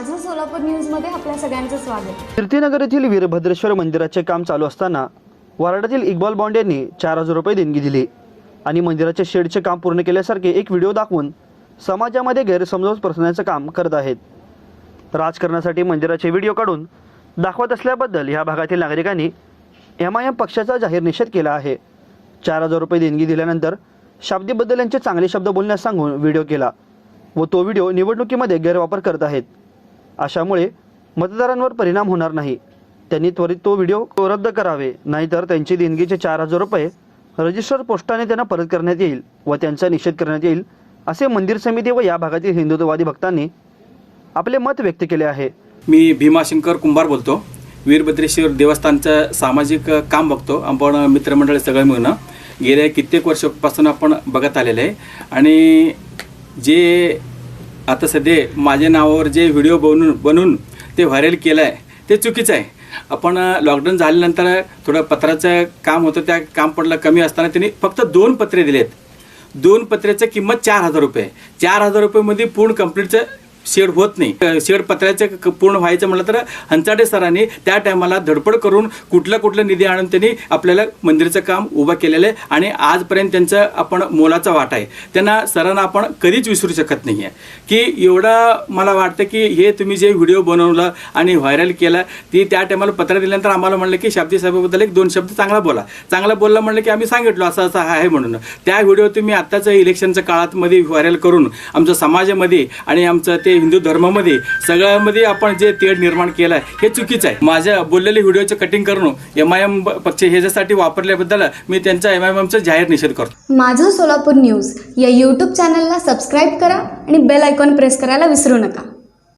माझं सोलापूर न्यूजमध्ये आपल्या सगळ्यांचं स्वागत। कीर्तिनगर येथील वीरभद्रेश्वर मंदिराचे काम चालू असताना वार्डातील इक्बाल बॉन्ड यांनी 4000 रुपये देणगी दिली आणि मंदिराचे शेडचे काम पूर्ण केल्यासारखे एक व्हिडिओ दाखवून समाजामध्ये गैरसमज पसरवण्याचं काम करत आहेत। राजकारणासाठी मंदिराचे व्हिडिओ काढून दाखवत असल्याबद्दल या भागातील नागरिकांनी MIM पक्षाचा जाहीर निषेध केला आहे। 4000 रुपये देणगी दिल्यानंतर शाब्दी बद्दल यांचे चांगले शब्द बोलण्यास सांगून व्हिडिओ केला व तो व्हिडिओ निवडणुकीमध्ये गैरवापर करत आहेत। अशामुळे मतदारांवर परिणाम होणार नाही। त्यांनी त्वरित तो व्हिडिओ रद्द करावे, नाहीतर त्यांची देणगीचे 4000 रुपये रजिस्टर पोस्टाने त्यांना परत करण्यात येईल व त्यांचा निषेध करण्यात येईल, असे मंदिर समिती व या भागातील हिंदुत्ववादी भक्तांनी आपले मत व्यक्त केले आहे। मी भीमाशंकर कुंभार बोलतो। वीरभद्रेश्वर देवस्थानचं सामाजिक काम बघतो। आपण मित्रमंडळी सगळे मिळून गेल्या कित्येक वर्षापासून आपण बघत आलेले आहे आणि जे आता सध्या माझ्या नावावर जे व्हिडिओ बनवून ते व्हायरल केलं आहे ते चुकीचं आहे। आपण लॉकडाऊन झाल्यानंतर थोडं पत्राचं काम होतं, त्या काम पडलं कमी असताना त्यांनी फक्त 2 पत्रे दिलेत। 2 पत्र्याची किंमत 4000 रुपये। 4000 रुपयेमध्ये पूर्ण कंप्लीटचं शेड होत नाही। शेड पत्र्याचं पूर्ण व्हायचं म्हटलं तर हंचाडे सरांनी त्या टायमाला धडपड करून कुठला निधी आणून त्यांनी आपल्याला मंदिराचं काम उभं केलेलं आहे आणि आजपर्यंत त्यांचं आपण मोलाचा वाटा आहे। त्यांना सरांना आपण कधीच विसरू शकत नाही आहे की एवढं मला वाटतं की हे तुम्ही जे व्हिडिओ बनवलं आणि व्हायरल केलं ती त्या टायमाला पत्र दिल्यानंतर आम्हाला म्हणलं की शाब्दी साहेबाबद्दल 1-2 शब्द चांगला बोलला म्हणलं की आम्ही सांगितलो असं आहे म्हणून। त्या व्हिडिओ तुम्ही आत्ताचं इलेक्शनच्या काळात मध्ये व्हायरल करून आमच्या समाजामध्ये आणि आमचं ते हिंदू धर्मामध्ये सगळ्यामध्ये आपण जे तेढ निर्माण केलं आहे हे चुकीचं आहे। माझ्या बोललेले व्हिडिओचं कटिंग करून MIM पक्ष ह्याच्यासाठी वापरल्याबद्दल मी त्यांचा MIMचा जाहीर निषेध करतो। माझं सोलापूर न्यूज या YouTube चॅनलला सबस्क्राईब करा आणि बेल आयकॉन प्रेस करायला विसरू नका।